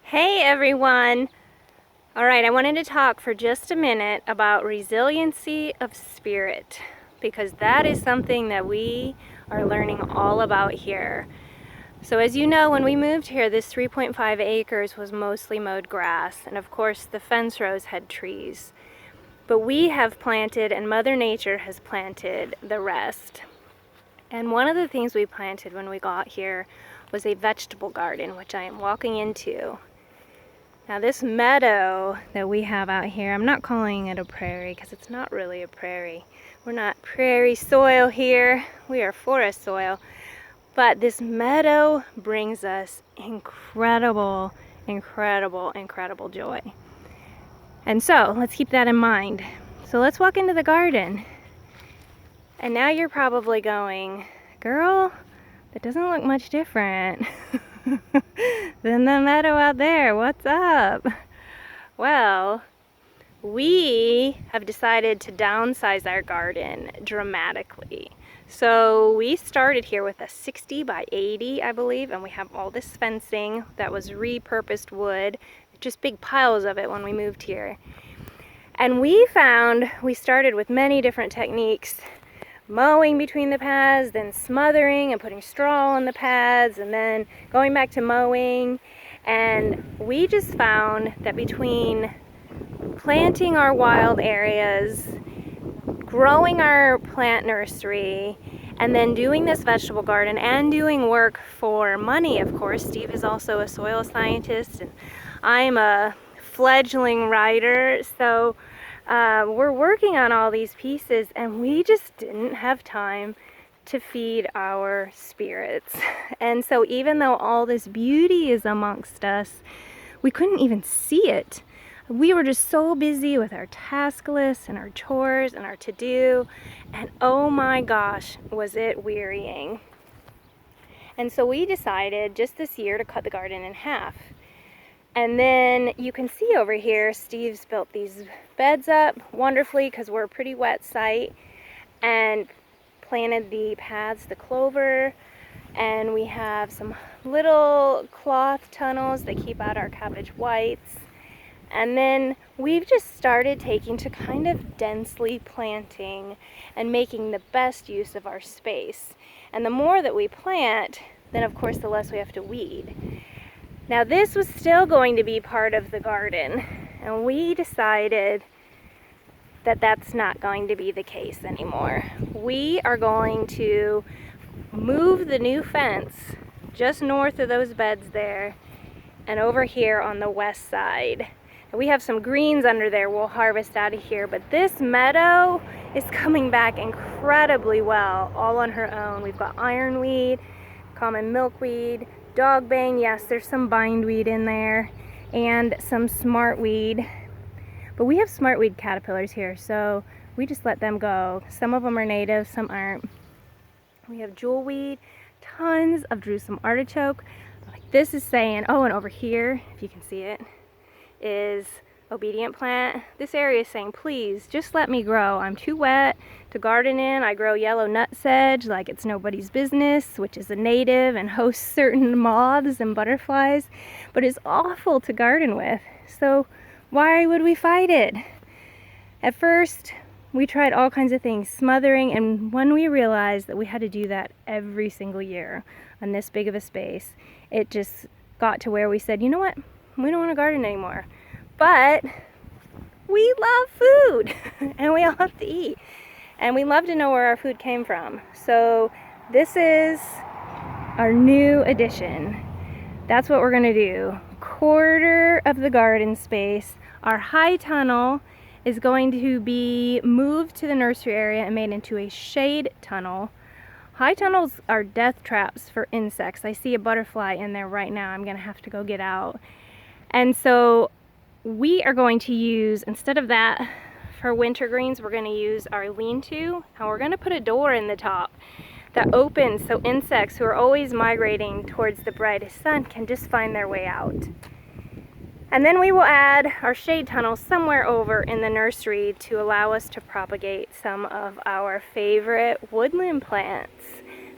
Hey everyone! Alright, I wanted to talk for just a minute about resiliency of spirit, because that is something that we are learning all about here. So as you know, when we moved here, this 3.5 acres was mostly mowed grass, and of course the fence rows had trees. But we have planted, and Mother Nature has planted the rest. And one of the things we planted when we got here was a vegetable garden, which I am walking into. Now this meadow that we have out here, I'm not calling it a prairie because it's not really a prairie. We're not prairie soil here, we are forest soil. But this meadow brings us incredible, incredible, incredible joy. And so let's keep that in mind. So let's walk into the garden. And now you're probably going, girl, that doesn't look much different than the meadow out there. What's up? Well, we have decided to downsize our garden dramatically. So we started here with a 60 by 80, I believe, and we have all this fencing that was repurposed wood, just big piles of it when we moved here. And we started with many different techniques: mowing between the paths, then smothering and putting straw on the paths, and then going back to mowing. And we just found that between planting our wild areas, growing our plant nursery, and then doing this vegetable garden and doing work for money, of course. Steve is also a soil scientist, and I'm a fledgling writer, so we're working on all these pieces, and we just didn't have time to feed our spirits. And so even though all this beauty is amongst us, we couldn't even see it. We were just so busy with our task lists and our chores and our to-do, and oh my gosh, was it wearying. And so we decided just this year to cut the garden in half. And then you can see over here, Steve's built these beds up wonderfully because we're a pretty wet site, and planted the paths, the clover, and we have some little cloth tunnels that keep out our cabbage whites. And then we've just started taking to kind of densely planting and making the best use of our space. And the more that we plant, then of course the less we have to weed. Now this was still going to be part of the garden, and we decided that that's not going to be the case anymore. We are going to move the new fence just north of those beds there and over here on the west side. And we have some greens under there we'll harvest out of here, but this meadow is coming back incredibly well all on her own. We've got ironweed, common milkweed, dogbane, yes, there's some bindweed in there, and some smartweed. But we have smartweed caterpillars here, so we just let them go. Some of them are native, some aren't. We have jewelweed, tons of Jerusalem artichoke. Like this is saying, oh, and over here, if you can see it, is obedient plant. This area is saying, please, just let me grow. I'm too wet to garden in. I grow yellow nutsedge like it's nobody's business, which is a native and hosts certain moths and butterflies, but is awful to garden with. So why would we fight it? At first, we tried all kinds of things, smothering, and when we realized that we had to do that every single year on this big of a space, it just got to where we said, you know what, we don't want to garden anymore. But we love food, and we all have to eat, and we love to know where our food came from. So this is our new addition. That's what we're going to do. Quarter of the garden space. Our high tunnel is going to be moved to the nursery area and made into a shade tunnel. High tunnels are death traps for insects. I see a butterfly in there right now. I'm going to have to go get out. And so we are going to use, instead of that, for winter greens, we're going to use our lean-to, and we're going to put a door in the top that opens so insects who are always migrating towards the brightest sun can just find their way out. And then we will add our shade tunnel somewhere over in the nursery to allow us to propagate some of our favorite woodland plants.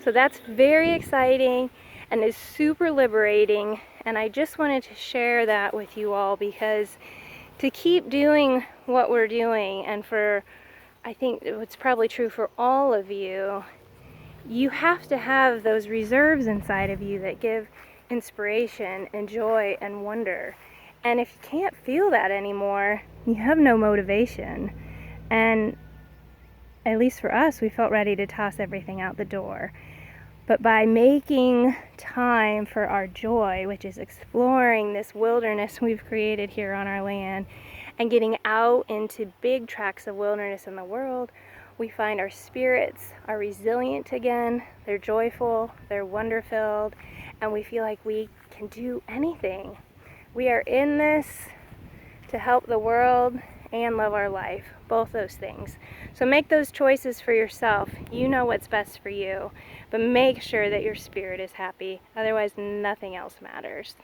So that's very exciting. and is super liberating. And I just wanted to share that with you all, because to keep doing what we're doing, and for, I think it's probably true for all of you, you have to have those reserves inside of you that give inspiration and joy and wonder. And if you can't feel that anymore, you have no motivation. And at least for us, we felt ready to toss everything out the door. But by making time for our joy, which is exploring this wilderness we've created here on our land, and getting out into big tracts of wilderness in the world, we find our spirits are resilient again, they're joyful, they're wonder-filled, and we feel like we can do anything. We are in this to help the world and love our life, both those things. So make those choices for yourself. You know what's best for you, but make sure that your spirit is happy. Otherwise, nothing else matters.